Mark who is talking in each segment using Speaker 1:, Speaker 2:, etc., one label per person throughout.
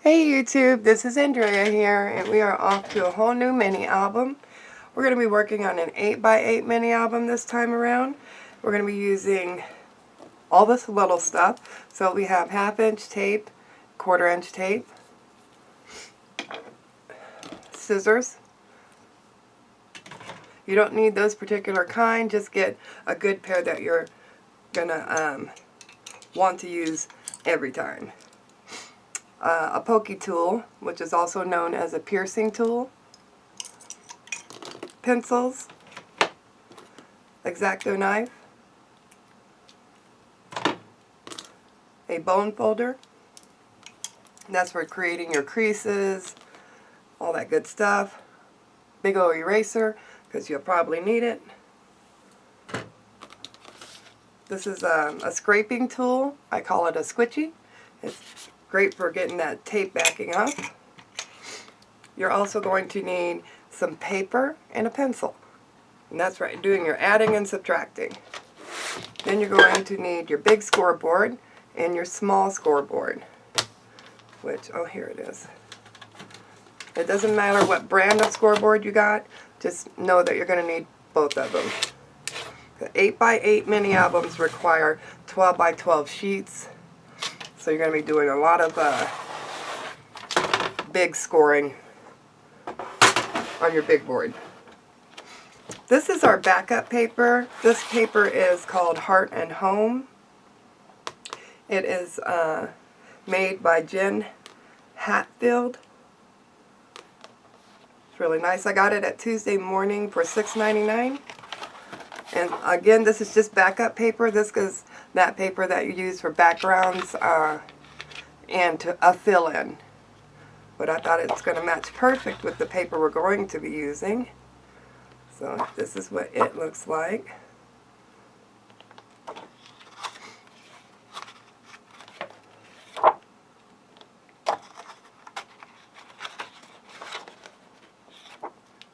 Speaker 1: Hey YouTube, this is Andrea here, and we are off to a whole new mini album. We're going to be working on an 8x8 mini album this time around. We're going to be using all this little stuff. So we have 1/2-inch tape, 1/4-inch tape, scissors. You don't need those particular kind, just get a good pair that you're going to want to use every time. A pokey tool, which is also known as a piercing tool, pencils, X-Acto knife, a bone folder, that's for creating your creases, all that good stuff, big old eraser, because you'll probably need it. This is a scraping tool. I call it a squishy. It's great for getting that tape backing up. You're also going to need some paper and a pencil. And that's right, doing your adding and subtracting. Then you're going to need your big scoreboard and your small scoreboard. Which, oh, here it is. It doesn't matter what brand of scoreboard you got, just know that you're going to need both of them. The 8x8 mini albums require 12x12 sheets. So you're going to be doing a lot of big scoring on your big board. This is our backup paper. This paper is called Heart and Home. It is made by Jen Hatfield. It's really nice. I got it at Tuesday Morning for $6.99. And again, this is just backup paper. This is that paper that you use for backgrounds and a fill-in. But I thought it's going to match perfect with the paper we're going to be using. So this is what it looks like.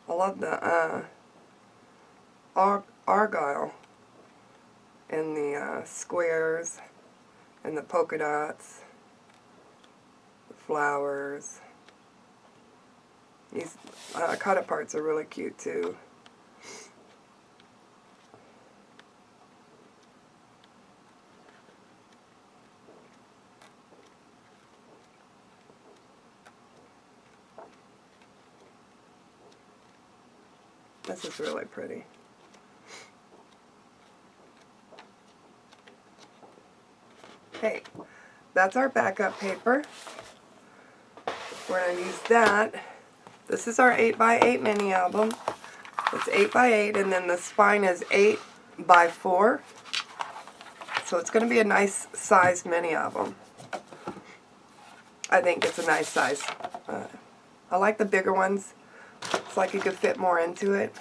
Speaker 1: I love the argyle and the squares and the polka dots, the flowers. These cut aparts are really cute too. This is really pretty. Okay, that's our backup paper. We're going to use that. This is our 8x8 mini album. It's 8x8 and then the spine is 8x4. So it's going to be a nice size mini album. I think it's a nice size. I like the bigger ones. It's like you could fit more into it.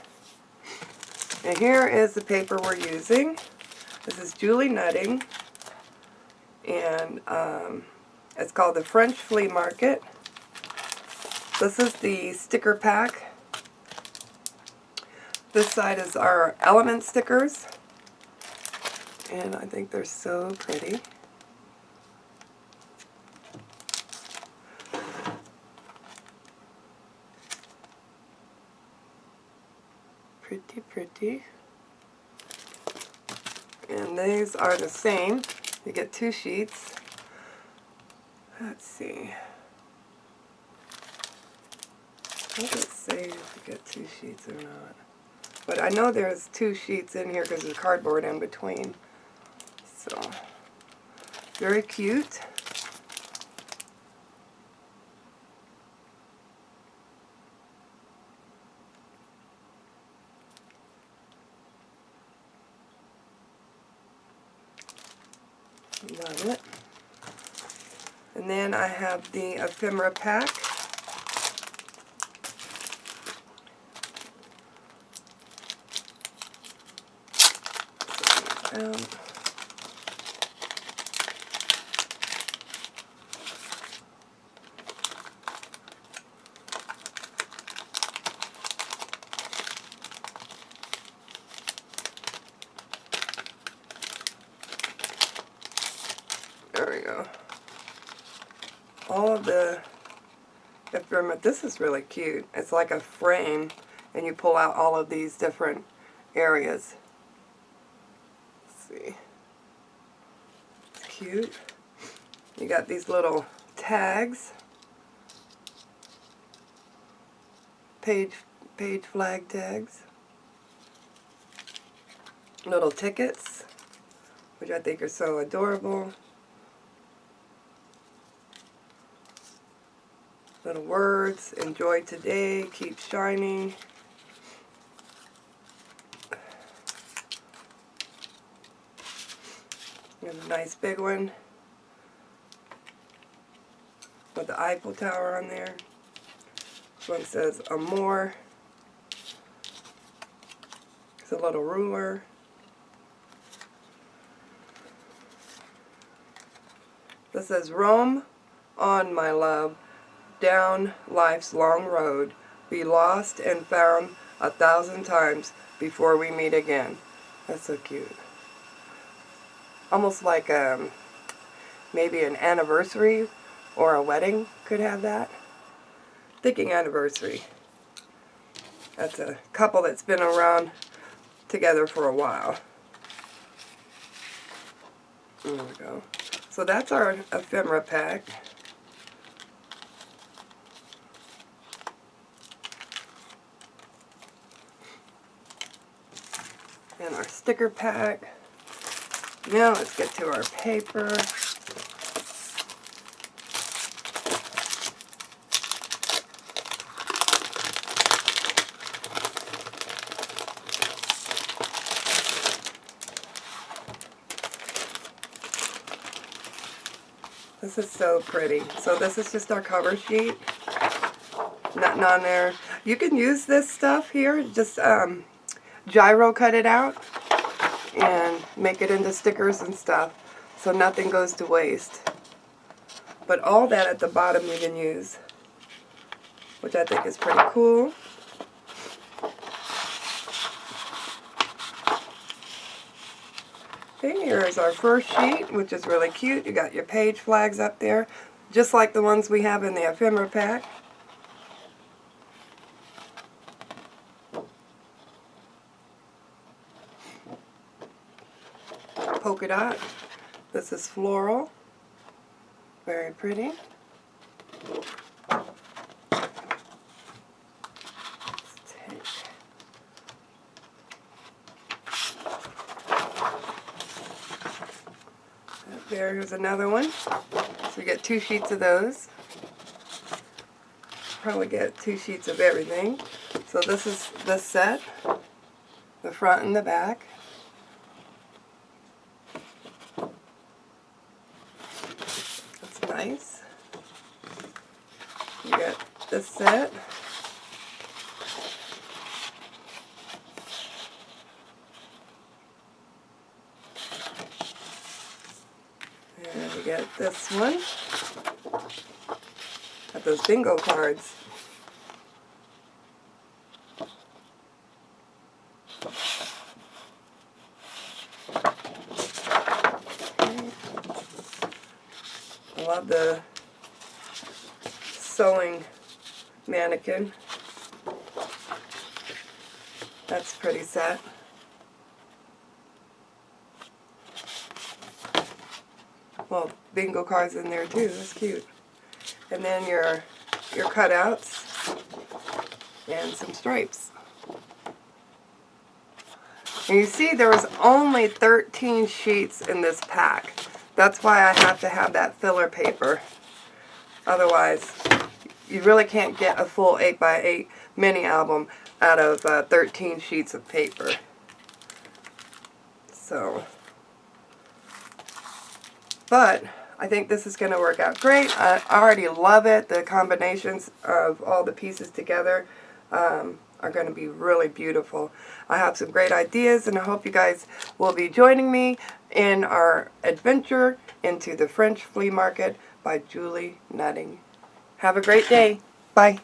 Speaker 1: And here is the paper we're using. This is Julie Nutting. And it's called the French Flea Market. This is the sticker pack. This side is our element stickers. And I think they're so pretty. Pretty, pretty. And these are the same. You get 2 sheets. Let's see. Does it say if you get 2 sheets or not? But I know there's 2 sheets in here because there's cardboard in between. So, very cute. Love it. And then I have the ephemera pack. There we go. All of the ephemera. This is really cute. It's like a frame, and you pull out all of these different areas. Let's see. It's cute. You got these little tags. Page flag tags. Little tickets, which I think are so adorable. Little words, enjoy today, keep shining. Here's a nice big one with the Eiffel Tower on there. This one says Amor. It's a little ruler. This says roam on, my love, down life's long road, be lost and found 1,000 times before we meet again. That's so cute. Almost like maybe an anniversary or a wedding could have that. Thinking anniversary. That's a couple that's been around together for a while. There we go. So that's our ephemera pack. And our sticker pack. Now let's get to our paper. This is so pretty. So this is just our cover sheet. Nothing on there. You can use this stuff here. Just gyro cut it out and make it into stickers and stuff. So nothing goes to waste. But all that at the bottom you can use, which I think is pretty cool. Okay, here is our first sheet, which is really cute. You got your page flags up there, just like the ones we have in the ephemera pack. Polka dot. This is floral. Very pretty. Here's another one. So we get 2 sheets of those. Probably get 2 sheets of everything. So this is the set, the front and the back. That's nice. You get this set. And we get this one. Got those bingo cards. I love the sewing mannequin. That's pretty set. Well, bingo cards in there too. That's cute. And then your cutouts and some stripes. And you see there was only 13 sheets in this pack. That's why I have to have that filler paper. Otherwise, you really can't get a full 8x8 mini album out of 13 sheets of paper. So, but I think this is going to work out great. I already love it. The combinations of all the pieces together are going to be really beautiful. I have some great ideas, and I hope you guys will be joining me in our adventure into the French flea market by Julie Nutting. Have a great day. Bye.